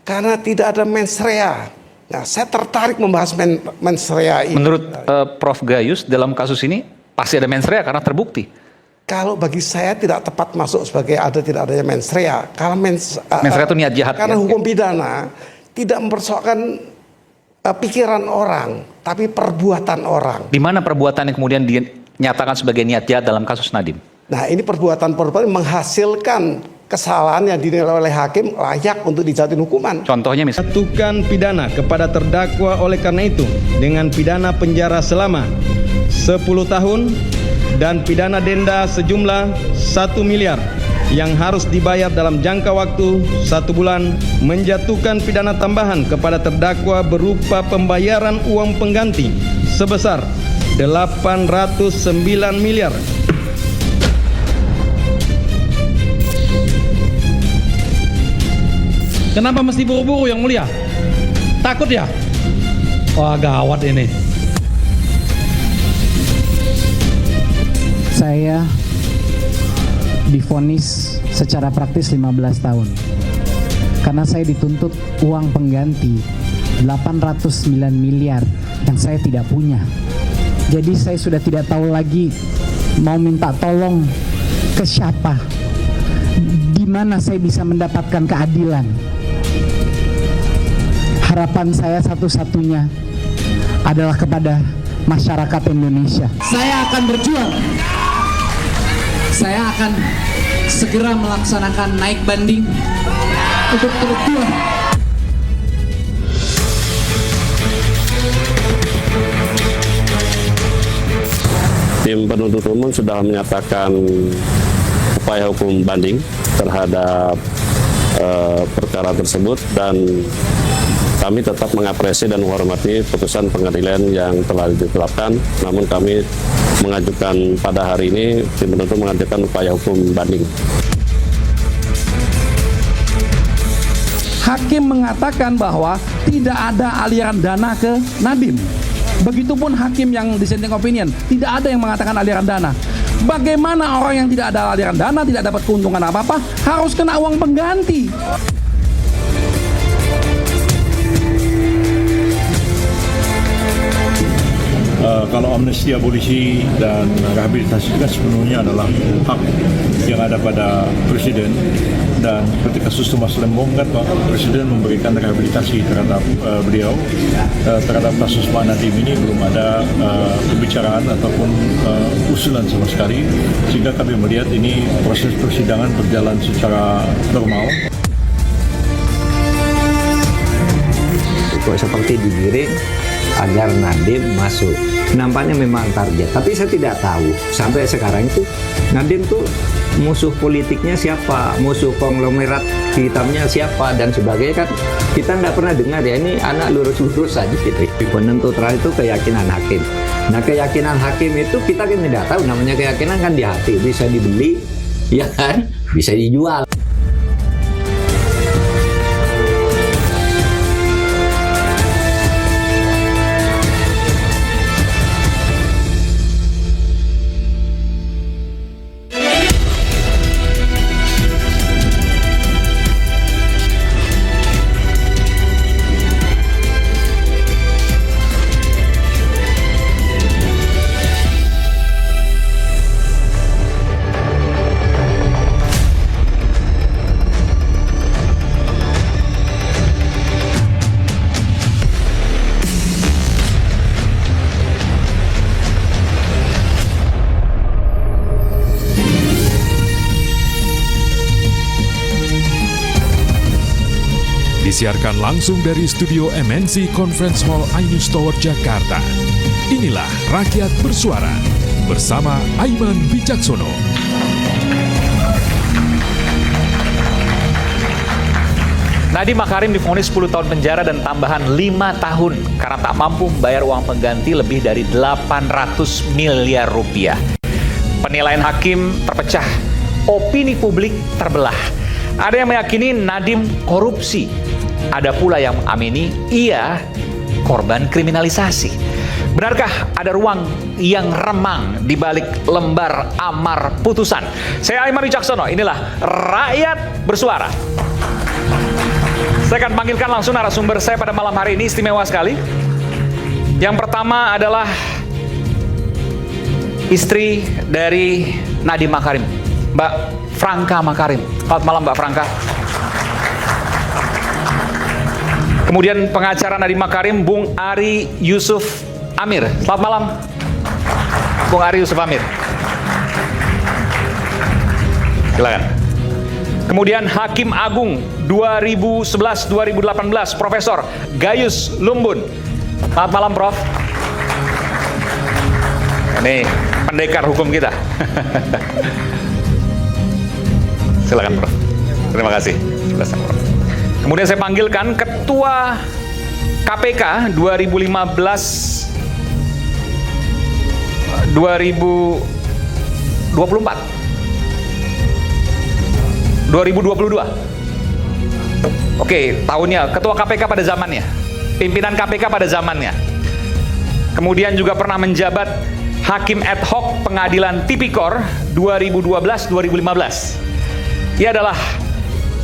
Karena tidak ada mens rea. Nah, saya tertarik membahas mens rea ini. Menurut Prof. Gayus, dalam kasus ini pasti ada mens rea karena terbukti. Kalau bagi saya tidak tepat masuk sebagai ada tidak adanya mens rea. Kalau mens rea itu niat jahat. Karena ya? hukum pidana tidak mempersoalkan pikiran orang, tapi perbuatan orang. Di mana perbuatan yang kemudian dinyatakan sebagai niat jahat dalam kasus Nadiem? Nah, ini perbuatan menghasilkan kesalahan yang dinilai oleh hakim layak untuk dijatuhi hukuman. Contohnya misalnya jatuhkan pidana kepada terdakwa oleh karena itu dengan pidana penjara selama 10 tahun dan pidana denda sejumlah 1 miliar yang harus dibayar dalam jangka waktu 1 bulan, menjatuhkan pidana tambahan kepada terdakwa berupa pembayaran uang pengganti sebesar 809 miliar. Kenapa mesti buru-buru yang mulia? Takut ya? Wah, gawat ini. Saya divonis secara praktis 15 tahun. Karena saya dituntut uang pengganti 809 miliar yang saya tidak punya. Jadi saya sudah tidak tahu lagi mau minta tolong ke siapa. Di mana saya bisa mendapatkan keadilan. Harapan saya satu-satunya adalah kepada masyarakat Indonesia. Saya akan berjuang. Saya akan segera melaksanakan naik banding untuk berjuang. Tim penuntut umum sudah menyatakan upaya hukum banding terhadap perkara tersebut dan kami tetap mengapresiasi dan menghormati putusan pengadilan yang telah ditetapkan. Namun kami mengajukan pada hari ini, tim penuntut mengajukan upaya hukum banding. Hakim mengatakan bahwa tidak ada aliran dana ke Nadiem. Begitupun hakim yang dissenting opinion, tidak ada yang mengatakan aliran dana. Bagaimana orang yang tidak ada aliran dana, tidak dapat keuntungan apa-apa, harus kena uang pengganti? Kalau amnesti, abolisi, dan rehabilitasi kan sepenuhnya adalah hak yang ada pada Presiden. Dan ketika kasus Mas Lembong kan Pak Presiden memberikan rehabilitasi terhadap beliau. Terhadap kasus Pak Nadiem ini belum ada pembicaraan ataupun usulan sama sekali. Sehingga kami melihat ini proses persidangan berjalan secara normal. Kok seperti digiring agar Nadiem masuk. Nampaknya memang target, tapi saya tidak tahu sampai sekarang itu Nadiem tuh musuh politiknya siapa, musuh konglomerat hitamnya siapa dan sebagainya kan kita nggak pernah dengar ya. Ini anak lurus-lurus saja gitu. Penentu terakhir itu keyakinan hakim. Nah, keyakinan hakim itu kita kan tidak tahu, namanya keyakinan kan di hati, bisa dibeli ya kan, bisa dijual. Disiarkan langsung dari studio MNC Conference Hall Ainus Tower, Jakarta. Inilah Rakyat Bersuara bersama Aiman Wicaksono. Nadiem Makarim divonis 10 tahun penjara dan tambahan 5 tahun karena tak mampu membayar uang pengganti lebih dari 800 miliar rupiah. Penilaian hakim terpecah, opini publik terbelah. Ada yang meyakini Nadiem korupsi, ada pula yang mengamini ia korban kriminalisasi. Benarkah ada ruang yang remang di balik lembar amar putusan? Saya Aiman Wicaksono, inilah Rakyat Bersuara. Saya akan panggilkan langsung narasumber saya pada malam hari ini, istimewa sekali. Yang pertama adalah istri dari Nadiem Makarim, Mbak Franka Makarim. Selamat malam Mbak Franka. Kemudian pengacara Nadiem Makarim, Bung Ari Yusuf Amir. Selamat malam Bung Ari Yusuf Amir. Silakan. Kemudian Hakim Agung 2011-2018, Profesor Gayus Lumbun. Selamat malam Prof. Ini pendekar hukum kita. Silakan Prof. Terima kasih. Silakan Prof. Kemudian saya panggilkan Ketua KPK 2022. Oke, tahunnya Ketua KPK pada zamannya, pimpinan KPK pada zamannya. Kemudian juga pernah menjabat Hakim Ad Hoc Pengadilan Tipikor 2012-2015. Ia adalah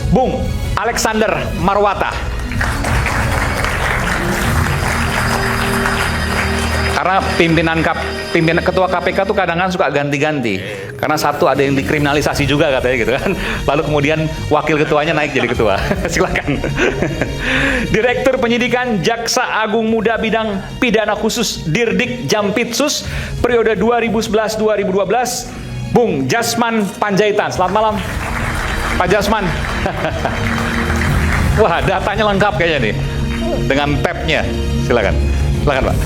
Bung Alexander Marwata. Karena pimpinan ketua KPK tuh kadang-kadang suka ganti-ganti. Karena satu ada yang dikriminalisasi juga katanya gitu kan. Lalu kemudian wakil ketuanya naik jadi ketua. Silakan. Direktur Penyidikan Jaksa Agung Muda Bidang Pidana Khusus Dirdik Jampitsus periode 2011-2012, Bung Jasman Panjaitan. Selamat malam Pak Jasman. Wah, datanya lengkap kayaknya nih dengan tabnya. Silakan. Silakan Pak.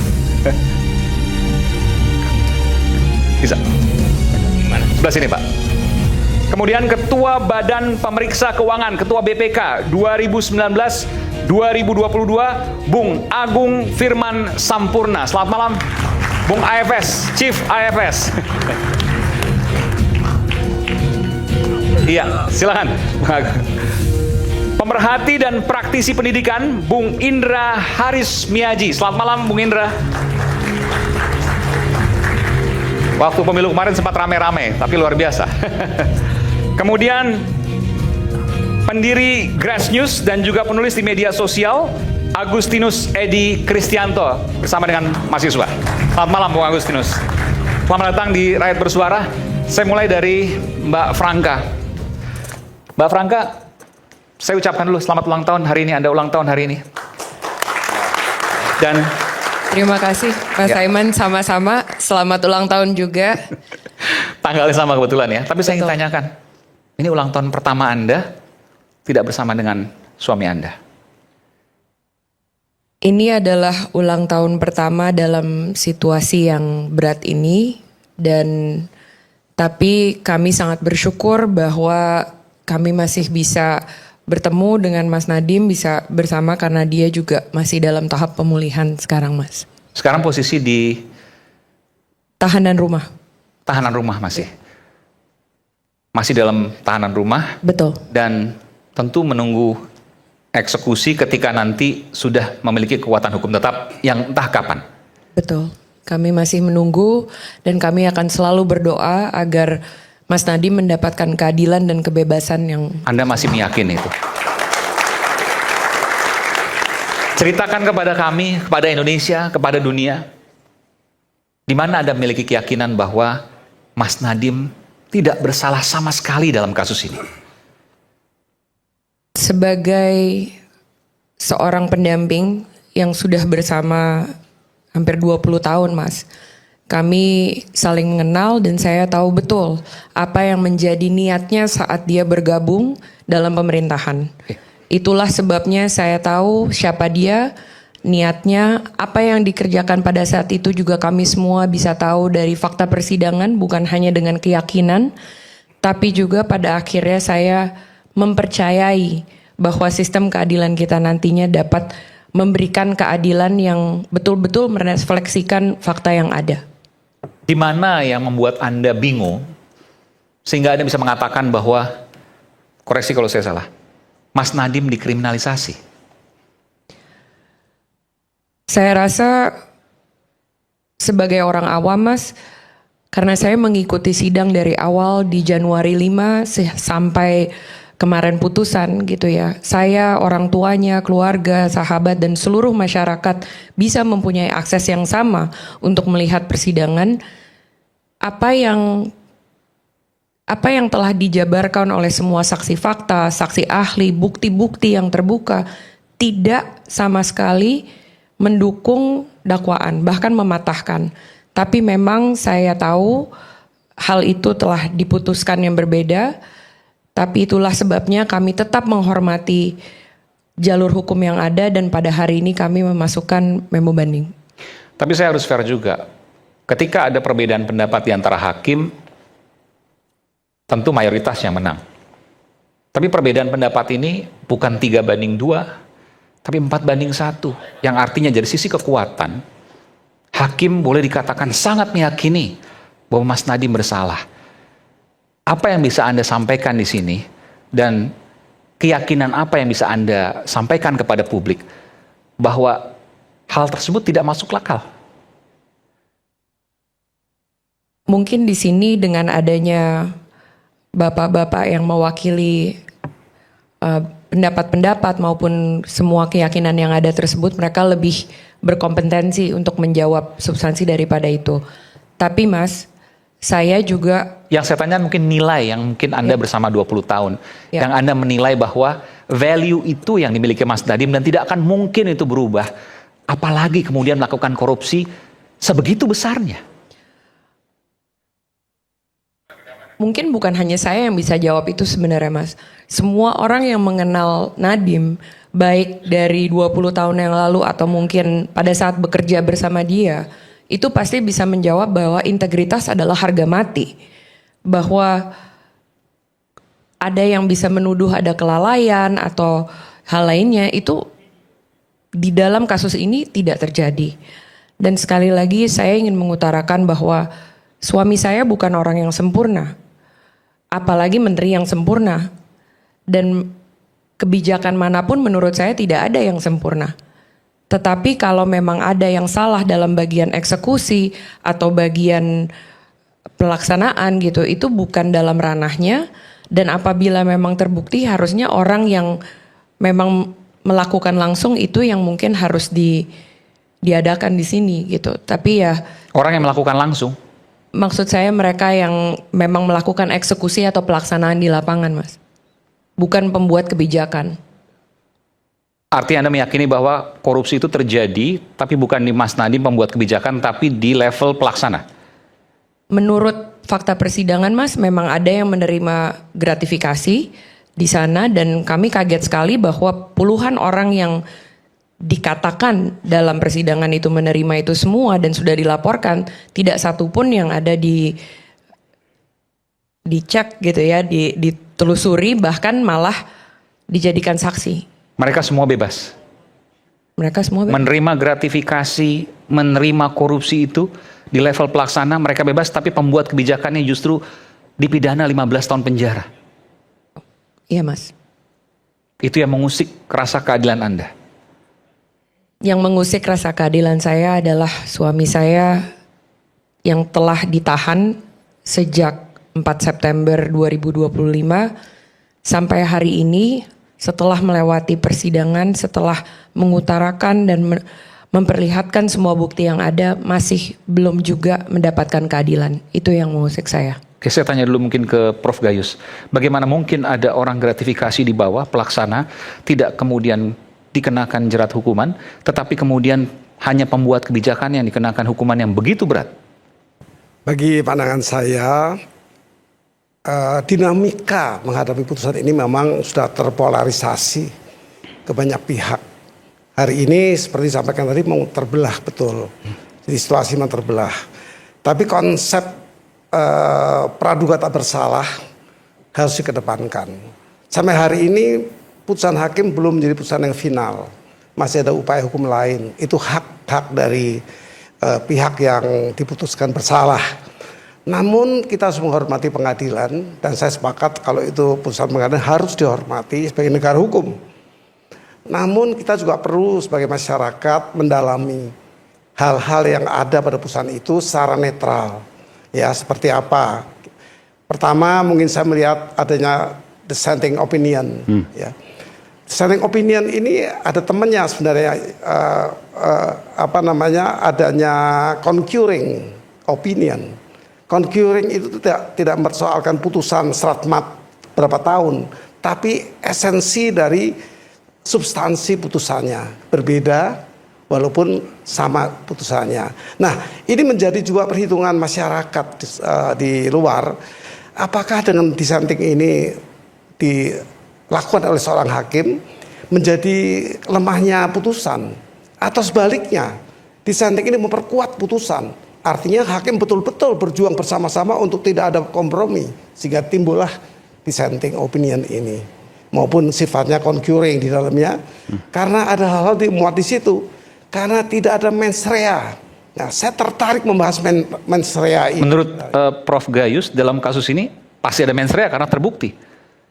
Bisa. Sebelah sini Pak. Kemudian Ketua Badan Pemeriksa Keuangan, Ketua BPK 2019-2022, Bung Agung Firman Sampurna. Selamat malam Bung AFS, Chief AFS. Iya, silakan. Pemerhati dan praktisi pendidikan, Bung Indra Haris Miaji. Selamat malam Bung Indra. Waktu pemilu kemarin sempat rame-rame, tapi luar biasa. Kemudian pendiri Grass News dan juga penulis di media sosial, Agustinus Edi Kristianto bersama dengan mahasiswa. Selamat malam Bung Agustinus. Selamat datang di Rakyat Bersuara. Saya mulai dari Mbak Franka. Mbak Franka, saya ucapkan dulu selamat ulang tahun hari ini. Anda ulang tahun hari ini. Dan terima kasih Mas Aiman, sama-sama. Selamat ulang tahun juga. Tanggalnya sama kebetulan ya. Tapi saya ingin tanyakan, ini ulang tahun pertama Anda tidak bersama dengan suami Anda? Ini adalah ulang tahun pertama dalam situasi yang berat ini, dan tapi kami sangat bersyukur bahwa kami masih bisa bertemu dengan Mas Nadiem, bisa bersama karena dia juga masih dalam tahap pemulihan sekarang Mas. Sekarang posisi di tahanan rumah. Tahanan rumah masih? Masih dalam tahanan rumah? Betul. Dan tentu menunggu eksekusi ketika nanti sudah memiliki kekuatan hukum tetap yang entah kapan? Betul. Kami masih menunggu dan kami akan selalu berdoa agar Mas Nadiem mendapatkan keadilan dan kebebasan yang... Anda masih meyakini itu? Ceritakan kepada kami, kepada Indonesia, kepada dunia, di mana Anda memiliki keyakinan bahwa Mas Nadiem tidak bersalah sama sekali dalam kasus ini? Sebagai seorang pendamping yang sudah bersama hampir 20 tahun, Mas, kami saling mengenal dan saya tahu betul apa yang menjadi niatnya saat dia bergabung dalam pemerintahan. Itulah sebabnya saya tahu siapa dia, niatnya, apa yang dikerjakan pada saat itu juga kami semua bisa tahu dari fakta persidangan, bukan hanya dengan keyakinan, tapi juga pada akhirnya saya mempercayai bahwa sistem keadilan kita nantinya dapat memberikan keadilan yang betul-betul merefleksikan fakta yang ada. Di mana yang membuat Anda bingung sehingga Anda bisa mengatakan bahwa, koreksi kalau saya salah, Mas Nadiem dikriminalisasi? Saya rasa sebagai orang awam, Mas, karena saya mengikuti sidang dari awal di Januari 5 sampai kemarin putusan gitu ya, saya, orang tuanya, keluarga, sahabat dan seluruh masyarakat bisa mempunyai akses yang sama untuk melihat persidangan, apa yang telah dijabarkan oleh semua saksi fakta, saksi ahli, bukti-bukti yang terbuka tidak sama sekali mendukung dakwaan, bahkan mematahkan. Tapi memang saya tahu hal itu telah diputuskan yang berbeda, tapi itulah sebabnya kami tetap menghormati jalur hukum yang ada dan pada hari ini kami memasukkan memo banding. Tapi saya harus fair juga. Ketika ada perbedaan pendapat di antara hakim, tentu mayoritas yang menang. Tapi perbedaan pendapat ini bukan 3-2, tapi 4-1. Yang artinya dari sisi kekuatan, hakim boleh dikatakan sangat meyakini bahwa Mas Nadiem bersalah. Apa yang bisa Anda sampaikan di sini dan keyakinan apa yang bisa Anda sampaikan kepada publik bahwa hal tersebut tidak masuk akal? Mungkin di sini dengan adanya bapak-bapak yang mewakili pendapat-pendapat maupun semua keyakinan yang ada tersebut, mereka lebih berkompetensi untuk menjawab substansi daripada itu. Tapi Mas, saya juga... Yang saya tanya mungkin nilai yang mungkin Anda bersama 20 tahun. Ya. Yang Anda menilai bahwa value itu yang dimiliki Mas Nadiem dan tidak akan mungkin itu berubah. Apalagi kemudian melakukan korupsi sebegitu besarnya. Mungkin bukan hanya saya yang bisa jawab itu sebenarnya Mas. Semua orang yang mengenal Nadiem, baik dari 20 tahun yang lalu atau mungkin pada saat bekerja bersama dia, itu pasti bisa menjawab bahwa integritas adalah harga mati. Bahwa ada yang bisa menuduh ada kelalaian atau hal lainnya, itu di dalam kasus ini tidak terjadi. Dan sekali lagi saya ingin mengutarakan bahwa suami saya bukan orang yang sempurna, apalagi menteri yang sempurna. Dan kebijakan manapun menurut saya tidak ada yang sempurna. Tetapi kalau memang ada yang salah dalam bagian eksekusi atau bagian pelaksanaan gitu, itu bukan dalam ranahnya. Dan apabila memang terbukti, harusnya orang yang memang melakukan langsung itu yang mungkin harus diadakan di sini gitu. Tapi ya orang yang melakukan langsung, maksud saya mereka yang memang melakukan eksekusi atau pelaksanaan di lapangan, Mas. Bukan pembuat kebijakan. artinya Anda meyakini bahwa korupsi itu terjadi, tapi bukan di Mas Nadiem pembuat kebijakan, tapi di level pelaksana? Menurut fakta persidangan, Mas, memang ada yang menerima gratifikasi di sana, dan kami kaget sekali bahwa puluhan orang yang dikatakan dalam persidangan itu menerima itu semua dan sudah dilaporkan, tidak satupun yang ada dicek gitu ya, ditelusuri, bahkan malah dijadikan saksi. Mereka semua bebas? Mereka semua bebas. Menerima gratifikasi, menerima korupsi itu di level pelaksana mereka bebas, tapi pembuat kebijakannya justru dipidana 15 tahun penjara. Iya, Mas. Itu yang mengusik rasa keadilan Anda? Yang mengusik rasa keadilan saya adalah suami saya yang telah ditahan sejak 4 September 2025 sampai hari ini, setelah melewati persidangan, setelah mengutarakan dan memperlihatkan semua bukti yang ada, masih belum juga mendapatkan keadilan. Itu yang mengusik saya. Oke, saya tanya dulu mungkin ke Prof. Gayus. Bagaimana mungkin ada orang gratifikasi di bawah pelaksana tidak kemudian dikenakan jerat hukuman, tetapi kemudian hanya pembuat kebijakan yang dikenakan hukuman yang begitu berat? Bagi pandangan saya, dinamika menghadapi putusan ini memang sudah terpolarisasi ke banyak pihak. Hari ini seperti disampaikan tadi mau terbelah betul. Jadi situasi memang terbelah. Tapi konsep praduga tak bersalah harus dikedepankan. Sampai hari ini putusan hakim belum menjadi putusan yang final. Masih ada upaya hukum lain. Itu hak-hak dari pihak yang diputuskan bersalah. Namun kita harus menghormati pengadilan, dan saya sepakat kalau itu putusan pengadilan harus dihormati sebagai negara hukum. Namun kita juga perlu sebagai masyarakat mendalami hal-hal yang ada pada putusan itu secara netral. Ya, seperti apa? Pertama, mungkin saya melihat adanya dissenting opinion. Ya. Dissenting opinion ini ada temannya sebenarnya, adanya concurring opinion. Concurring itu tidak mempersoalkan putusan serat-mat berapa tahun, tapi esensi dari substansi putusannya berbeda walaupun sama putusannya. Nah, ini menjadi juga perhitungan masyarakat di luar. Apakah dengan dissenting ini dilakukan oleh seorang hakim menjadi lemahnya putusan, atau sebaliknya dissenting ini memperkuat putusan? Artinya hakim betul-betul berjuang bersama-sama untuk tidak ada kompromi, sehingga timbullah dissenting opinion ini, maupun sifatnya concurring di dalamnya, karena ada hal-hal dimuat di situ, karena tidak ada mens rea. Nah, saya tertarik membahas mens rea ini. Menurut Prof. Gayus, dalam kasus ini pasti ada mens rea karena terbukti.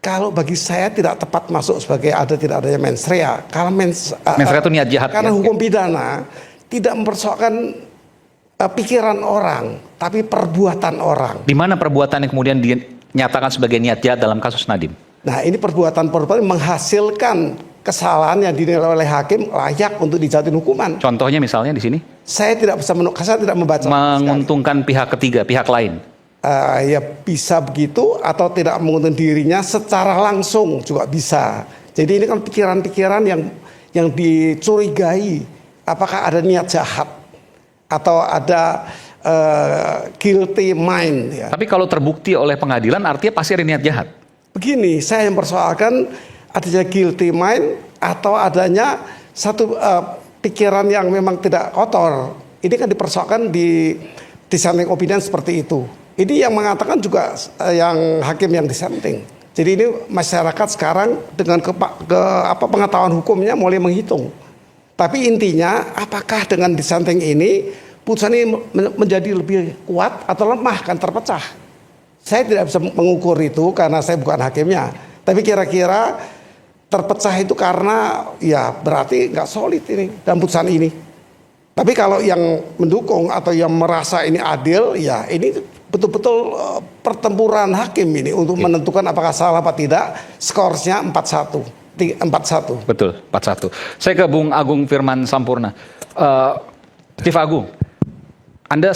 Kalau bagi saya tidak tepat masuk sebagai ada tidak adanya mens rea. Kalau mens rea itu niat jahat. Karena ya? hukum pidana tidak mempersoalkan pikiran orang, tapi perbuatan orang. Di mana perbuatan yang kemudian dinyatakan sebagai niat jahat dalam kasus Nadiem? Nah, ini perbuatan menghasilkan kesalahan yang dinilai oleh hakim layak untuk dijatuhin hukuman. Contohnya misalnya di sini? Saya tidak bisa saya tidak membaca. Menguntungkan pihak ketiga, pihak lain. Ya bisa begitu, atau tidak menguntungkan dirinya secara langsung juga bisa. Jadi ini kan pikiran-pikiran yang dicurigai, apakah ada niat jahat atau ada guilty mind. Ya. Tapi kalau terbukti oleh pengadilan artinya pasti ada niat jahat. Begini, saya yang persoalkan adanya guilty mind atau adanya satu pikiran yang memang tidak kotor. Ini kan dipersoalkan di dissenting opinion seperti itu. Ini yang mengatakan juga yang hakim yang dissenting. Jadi ini masyarakat sekarang dengan pengetahuan hukumnya mulai menghitung. Tapi intinya apakah dengan dissenting ini putusan ini menjadi lebih kuat atau lemah, kan terpecah. Saya tidak bisa mengukur itu karena saya bukan hakimnya. Tapi kira-kira terpecah itu karena ya berarti nggak solid ini dalam putusan ini. Tapi kalau yang mendukung atau yang merasa ini adil, ya ini betul-betul pertempuran hakim ini untuk menentukan apakah salah apa tidak. Skorsnya 4-1. Betul, 4-1. Saya ke Bung Agung Firman Sampurna. Chief Agung, Anda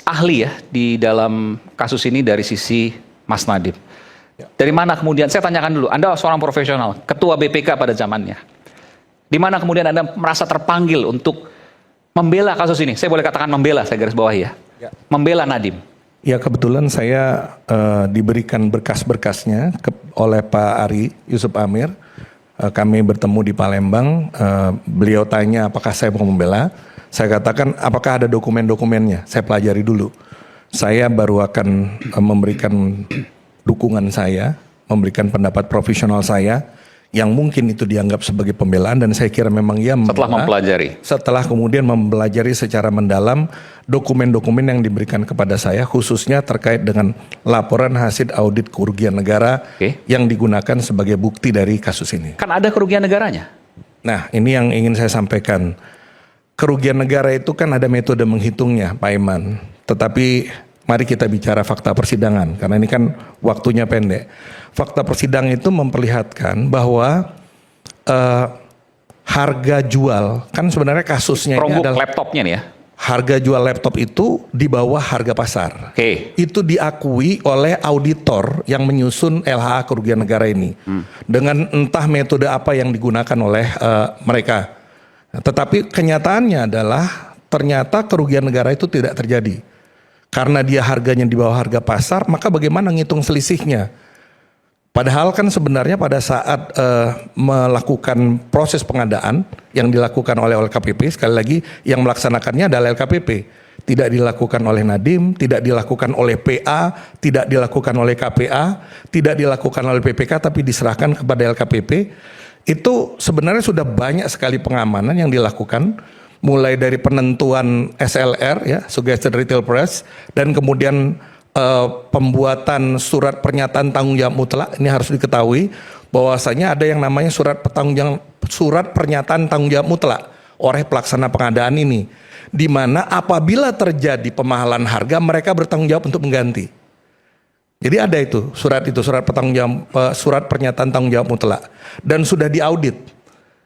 ahli ya di dalam kasus ini dari sisi Mas Nadiem. Dari mana kemudian, saya tanyakan dulu, Anda seorang profesional, ketua BPK pada zamannya. Di mana kemudian Anda merasa terpanggil untuk membela kasus ini? Saya boleh katakan membela, saya garis bawahi ya. Membela Nadiem. Ya, kebetulan saya diberikan berkas-berkasnya oleh Pak Ari Yusuf Amir. Kami bertemu di Palembang. Beliau tanya apakah saya mau membela. Saya katakan apakah ada dokumen-dokumennya. Saya pelajari dulu. Saya baru akan memberikan dukungan saya, memberikan pendapat profesional saya yang mungkin itu dianggap sebagai pembelaan, dan saya kira memang ia setelah mempelajari. Setelah kemudian mempelajari secara mendalam dokumen-dokumen yang diberikan kepada saya, khususnya terkait dengan laporan hasil audit kerugian negara yang digunakan sebagai bukti dari kasus ini. Kan ada kerugian negaranya. Nah, ini yang ingin saya sampaikan. Kerugian negara itu kan ada metode menghitungnya, Pak Iman. Tetapi mari kita bicara fakta persidangan, karena ini kan waktunya pendek. Fakta persidangan itu memperlihatkan bahwa harga jual, kan sebenarnya kasusnya ini adalah laptopnya nih ya. Harga jual laptop itu di bawah harga pasar. Itu diakui oleh auditor yang menyusun LHA kerugian negara ini. Dengan entah metode apa yang digunakan oleh mereka. Tetapi kenyataannya adalah ternyata kerugian negara itu tidak terjadi. Karena dia harganya di bawah harga pasar, maka bagaimana ngitung selisihnya? Padahal kan sebenarnya pada saat melakukan proses pengadaan yang dilakukan oleh LKPP, sekali lagi yang melaksanakannya adalah LKPP. Tidak dilakukan oleh Nadiem, tidak dilakukan oleh PA, tidak dilakukan oleh KPA, tidak dilakukan oleh PPK, tapi diserahkan kepada LKPP. Itu sebenarnya sudah banyak sekali pengamanan yang dilakukan, mulai dari penentuan SLR ya, Suggested Retail Price, dan kemudian pembuatan surat pernyataan tanggung jawab mutlak. Ini harus diketahui bahwasanya ada yang namanya surat pernyataan tanggung jawab mutlak oleh pelaksana pengadaan ini, di mana apabila terjadi pemahalan harga mereka bertanggung jawab untuk mengganti. Jadi ada itu surat surat pernyataan tanggung jawab mutlak dan sudah diaudit.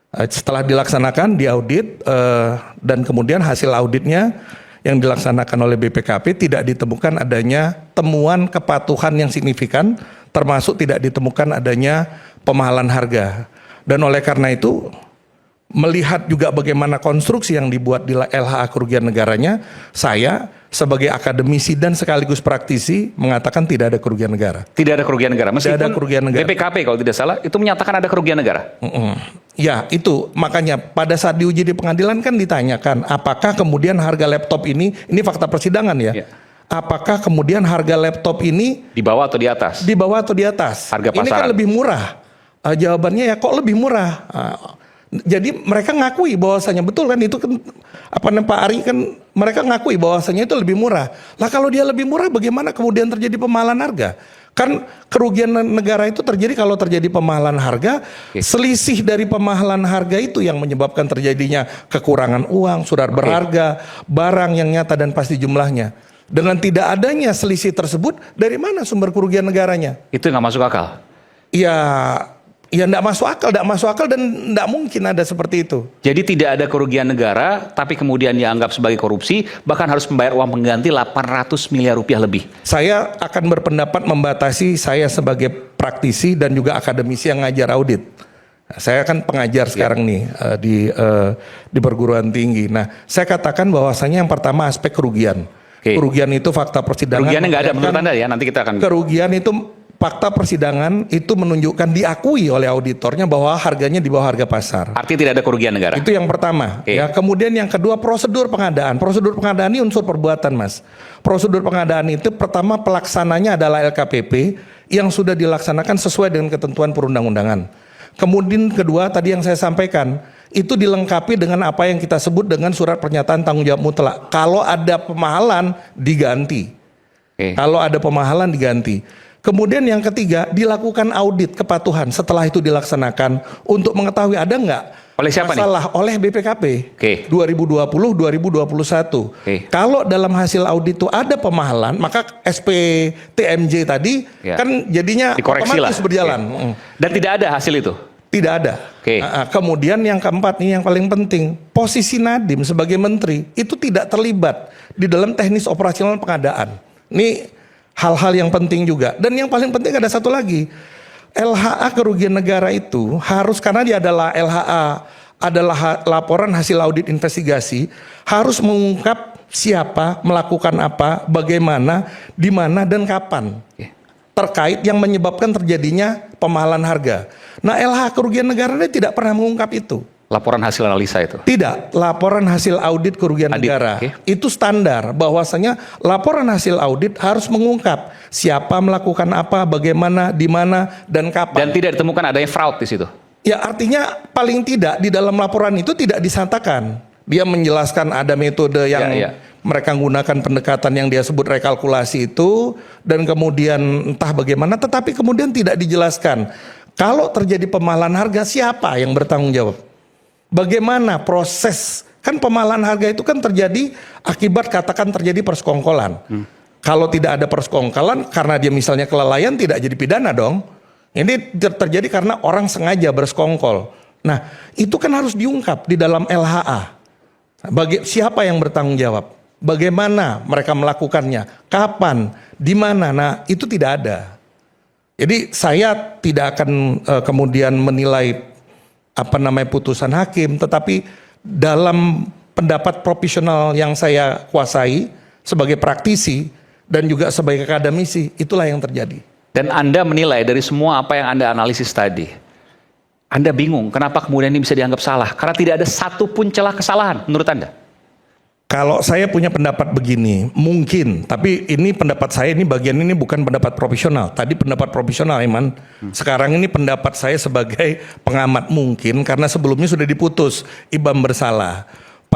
Setelah dilaksanakan diaudit dan kemudian hasil auditnya yang dilaksanakan oleh BPKP tidak ditemukan adanya temuan kepatuhan yang signifikan, termasuk tidak ditemukan adanya pemahalan harga. Dan oleh karena itu melihat juga bagaimana konstruksi yang dibuat di LHA kerugian negaranya, saya sebagai akademisi dan sekaligus praktisi mengatakan tidak ada kerugian negara. Tidak ada kerugian negara. Meskipun tidak ada kerugian negara. BPKP kalau tidak salah itu menyatakan ada kerugian negara. Ya itu makanya pada saat diuji di pengadilan kan ditanyakan apakah kemudian harga laptop ini fakta persidangan ya. Apakah kemudian harga laptop ini di bawah atau di atas? Di bawah atau di atas? Harga pasaran. Ini kan lebih murah. Jawabannya ya kok lebih murah. Jadi mereka ngakui bahwasanya betul kan itu kan Pak Ari kan mereka ngakui bahwasanya itu lebih murah. Lah kalau dia lebih murah bagaimana kemudian terjadi pemahalan harga? Kan kerugian negara itu terjadi kalau terjadi pemahalan harga, selisih dari pemahalan harga itu yang menyebabkan terjadinya kekurangan uang, surat berharga, barang yang nyata dan pasti jumlahnya. Dengan tidak adanya selisih tersebut, dari mana sumber kerugian negaranya? Itu nggak masuk akal. Ya enggak masuk akal dan enggak mungkin ada seperti itu. Jadi tidak ada kerugian negara, tapi kemudian dianggap sebagai korupsi, bahkan harus membayar uang pengganti 800 miliar rupiah lebih. Saya akan berpendapat membatasi saya sebagai praktisi dan juga akademisi yang ngajar audit. Saya kan pengajar sekarang nih di perguruan tinggi. Nah, saya katakan bahwasanya yang pertama aspek kerugian. Kerugian itu fakta persidangan. Kerugiannya nggak ada menurut Anda ya? Nanti kita akan. Kerugian itu fakta persidangan itu menunjukkan diakui oleh auditornya bahwa harganya di bawah harga pasar. Artinya tidak ada kerugian negara. Itu yang pertama. Ya, kemudian yang kedua prosedur pengadaan. Prosedur pengadaan ini unsur perbuatan, Mas. Prosedur pengadaan itu pertama pelaksananya adalah LKPP yang sudah dilaksanakan sesuai dengan ketentuan perundang-undangan. Kemudian kedua tadi yang saya sampaikan itu dilengkapi dengan apa yang kita sebut dengan surat pernyataan tanggung jawab mutlak. Kalau ada pemahalan diganti. Kalau ada pemahalan diganti. Kemudian yang ketiga dilakukan audit kepatuhan setelah itu dilaksanakan untuk mengetahui ada nggak oleh siapa masalah nih? Oleh BPKP 2020-2021. Kalau dalam hasil audit itu ada pemahalan maka SPTMJ tadi kan jadinya dikoreksi otomatis berjalan. Dan tidak ada hasil itu? Tidak ada. Kemudian yang keempat nih yang paling penting, posisi Nadiem sebagai menteri itu tidak terlibat di dalam teknis operasional pengadaan. Ini hal-hal yang penting juga. Dan yang paling penting ada satu lagi. LHA kerugian negara itu harus, karena dia adalah LHA, adalah laporan hasil audit investigasi, harus mengungkap siapa, melakukan apa, bagaimana, di mana, dan kapan. Terkait yang menyebabkan terjadinya pemahalan harga. Nah, LHA kerugian negara ini tidak pernah mengungkap itu. Laporan hasil analisa itu? Tidak, laporan hasil audit kerugian negara. Itu standar bahwasanya laporan hasil audit harus mengungkap siapa melakukan apa, bagaimana, di mana, dan kapan. Dan tidak ditemukan adanya fraud di situ? Ya artinya paling tidak di dalam laporan itu tidak disatakan. Dia menjelaskan ada metode yang mereka gunakan pendekatan yang dia sebut rekalkulasi itu, dan kemudian entah bagaimana, tetapi kemudian tidak dijelaskan. Kalau terjadi pemahalan harga, siapa yang bertanggung jawab? Bagaimana proses, kan pemahalan harga itu kan terjadi akibat katakan terjadi persekongkolan. Kalau tidak ada persekongkolan karena dia misalnya kelalaian tidak jadi pidana dong. Ini terjadi karena orang sengaja bersekongkol. Nah itu kan harus diungkap di dalam LHA. Siapa yang bertanggung jawab? Bagaimana mereka melakukannya? Kapan? Di mana? Nah itu tidak ada. Jadi saya tidak akan kemudian menilai putusan hakim, tetapi dalam pendapat profesional yang saya kuasai sebagai praktisi dan juga sebagai akademisi, itulah yang terjadi. Dan Anda menilai dari semua apa yang Anda analisis tadi, Anda bingung kenapa kemudian ini bisa dianggap salah? Karena tidak ada satupun celah kesalahan menurut Anda. Kalau saya punya pendapat begini, mungkin, tapi ini pendapat saya, ini bagian ini bukan pendapat profesional. Tadi pendapat profesional, Iman. Sekarang ini pendapat saya sebagai pengamat mungkin, karena sebelumnya sudah diputus, Ibam bersalah.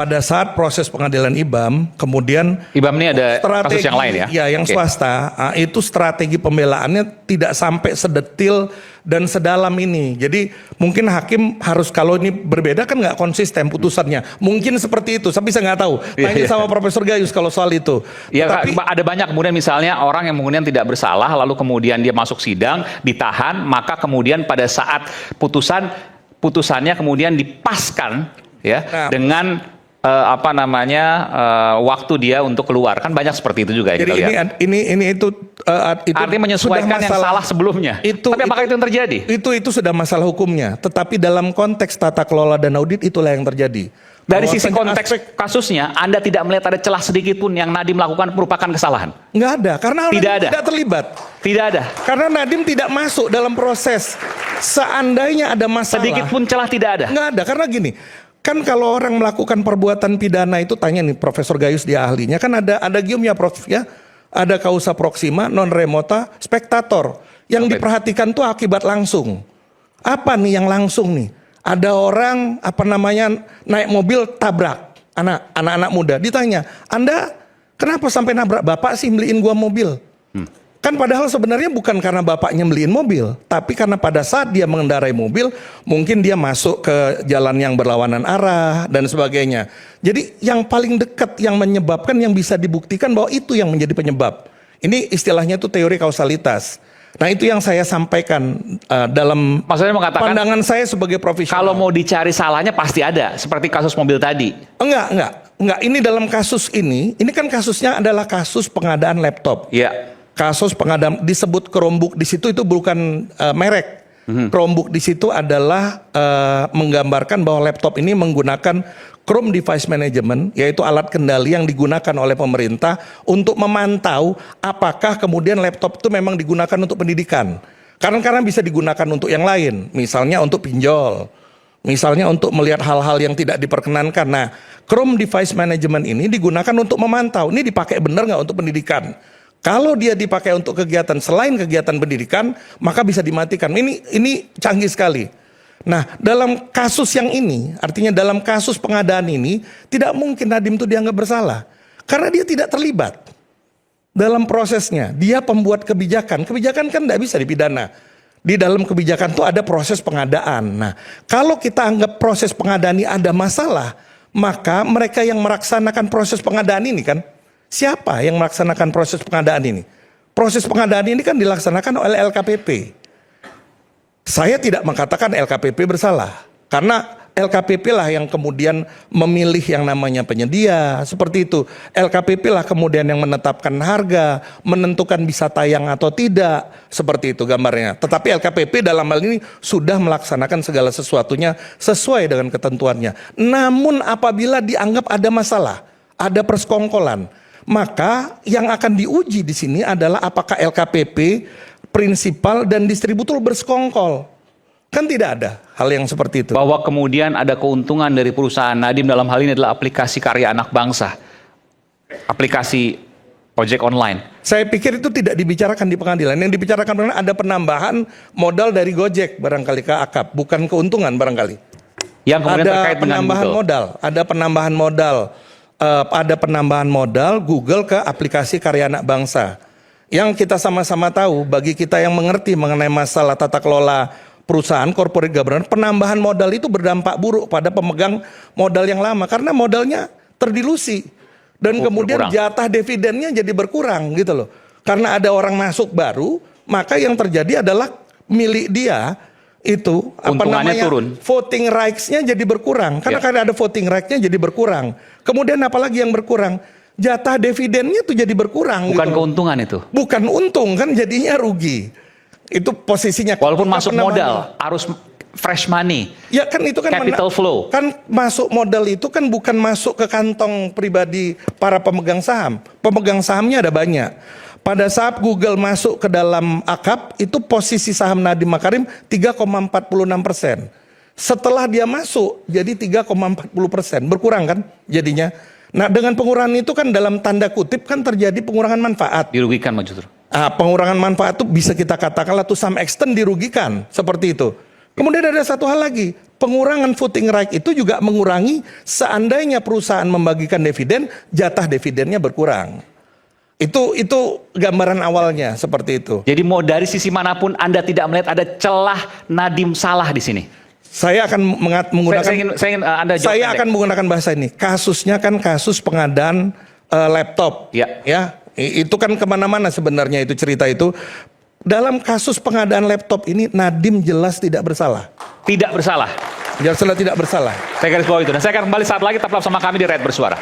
pada saat proses pengadilan IBAM, kemudian IBAM ini ada kasus yang lain ya? Ya, yang swasta, itu strategi pembelaannya tidak sampai sedetil dan sedalam ini. Jadi mungkin hakim harus, kalau ini berbeda kan nggak konsisten putusannya. Mungkin seperti itu, tapi saya nggak tahu. Tanya sama Profesor Gayus kalau soal itu. Ya, tapi ada banyak kemudian misalnya orang yang kemudian tidak bersalah, lalu kemudian dia masuk sidang, ditahan, maka kemudian pada saat putusannya kemudian dipaskan ya dengan waktu dia untuk keluar, kan banyak seperti itu juga. Jadi itu artinya menyesuaikan yang salah sebelumnya. Tapi apakah itu yang terjadi? Itu sudah masalah hukumnya. Tetapi dalam konteks tata kelola dan audit itulah yang terjadi. Dari sisi konteks kasusnya, Anda tidak melihat ada celah sedikit pun yang Nadiem lakukan merupakan kesalahan? Nggak ada, karena tidak terlibat. Tidak ada. Karena Nadiem tidak masuk dalam proses. Seandainya ada masalah, sedikit pun celah tidak ada. Nggak ada, karena gini. Kan kalau orang melakukan perbuatan pidana itu, tanya nih Profesor Gayus, dia ahlinya, kan ada giumnya Prof ya. Ada causa proxima, non remota, spektator. Yang diperhatikan tuh akibat langsung. Apa nih yang langsung nih? Ada orang naik mobil tabrak anak-anak muda. Ditanya, Anda kenapa sampai nabrak? Bapak sih beliin gua mobil. Kan padahal sebenarnya bukan karena bapaknya beliin mobil, tapi karena pada saat dia mengendarai mobil, mungkin dia masuk ke jalan yang berlawanan arah dan sebagainya. Jadi yang paling dekat yang menyebabkan, yang bisa dibuktikan bahwa itu yang menjadi penyebab. Ini istilahnya itu teori kausalitas. Nah, itu yang saya sampaikan dalam pandangan saya sebagai profesional. Kalau mau dicari salahnya pasti ada, seperti kasus mobil tadi. Enggak. Ini dalam kasus ini kan kasusnya adalah kasus pengadaan laptop. Iya. Kasus pengadaan disebut Chromebook di situ, itu bukan merek. Chromebook di situ adalah menggambarkan bahwa laptop ini menggunakan Chrome Device Management, yaitu alat kendali yang digunakan oleh pemerintah untuk memantau apakah kemudian laptop itu memang digunakan untuk pendidikan. Karena bisa digunakan untuk yang lain, misalnya untuk pinjol, misalnya untuk melihat hal-hal yang tidak diperkenankan. Nah, Chrome Device Management ini digunakan untuk memantau, ini dipakai benar nggak untuk pendidikan. Kalau dia dipakai untuk kegiatan selain kegiatan pendidikan, maka bisa dimatikan. Ini canggih sekali. Nah, dalam kasus yang ini, artinya dalam kasus pengadaan ini, tidak mungkin Nadiem itu dianggap bersalah. Karena dia tidak terlibat dalam prosesnya. Dia pembuat kebijakan. Kebijakan kan tidak bisa dipidana. Di dalam kebijakan itu ada proses pengadaan. Nah, kalau kita anggap proses pengadaan ini ada masalah, maka mereka yang melaksanakan proses pengadaan ini kan, siapa yang melaksanakan proses pengadaan ini? Proses pengadaan ini kan dilaksanakan oleh LKPP. Saya tidak mengatakan LKPP bersalah, karena LKPP lah yang kemudian memilih yang namanya penyedia, seperti itu. LKPP lah kemudian yang menetapkan harga, menentukan bisa tayang atau tidak, seperti itu gambarnya. Tetapi LKPP dalam hal ini sudah melaksanakan segala sesuatunya sesuai dengan ketentuannya. Namun apabila dianggap ada masalah, ada persekongkolan, maka yang akan diuji di sini adalah apakah LKPP, prinsipal dan distributor bersekongkol. Kan tidak ada hal yang seperti itu. Bahwa kemudian ada keuntungan dari perusahaan Nadiem dalam hal ini adalah aplikasi karya anak bangsa, aplikasi ojek online. Saya pikir itu tidak dibicarakan di pengadilan. Yang dibicarakan ada penambahan modal dari Gojek barangkali ke akap, bukan keuntungan barangkali. Yang kemudian ada terkait dengan penambahan Google. modal, ada penambahan modal Google ke aplikasi karya anak bangsa. Yang kita sama-sama tahu, bagi kita yang mengerti mengenai masalah tata kelola perusahaan, corporate governance, penambahan modal itu berdampak buruk pada pemegang modal yang lama, karena modalnya terdilusi dan kemudian jatah dividennya jadi berkurang gitu loh. Karena ada orang masuk baru, maka yang terjadi adalah milik dia itu turun. Voting rights-nya jadi berkurang. Karena ada voting rights-nya jadi berkurang. Kemudian apalagi yang berkurang? Jatah dividennya tuh jadi berkurang. Bukan gitu. Keuntungan itu. Bukan untung, kan jadinya rugi. Itu posisinya. Walaupun masuk modal, arus fresh money. Ya kan itu kan capital flow. Kan masuk modal itu kan bukan masuk ke kantong pribadi para pemegang saham. Pemegang sahamnya ada banyak. Pada saat Google masuk ke dalam akap, itu posisi saham Nadiem Makarim 3,46%. Setelah dia masuk jadi 3,40%, berkurang kan jadinya. Nah, dengan pengurangan itu kan dalam tanda kutip kan terjadi pengurangan manfaat. Dirugikan Mas Justru. Pengurangan manfaat itu bisa kita katakanlah to some extent dirugikan, seperti itu. Kemudian ada satu hal lagi, pengurangan voting right itu juga mengurangi seandainya perusahaan membagikan dividen, jatah dividennya berkurang. Itu gambaran awalnya seperti itu. Jadi mau dari sisi manapun Anda tidak melihat ada celah Nadiem salah di sini. Saya akan menggunakan saya akan menggunakan bahasa ini. Kasusnya kan kasus pengadaan laptop. Ya, itu kan kemana-mana sebenarnya itu cerita itu. Dalam kasus pengadaan laptop ini Nadiem jelas tidak bersalah. Tidak bersalah. Jelas tidak bersalah. Saya garis bawah itu. Dan saya akan kembali saat lagi tetap sama kami di Rakyat Bersuara.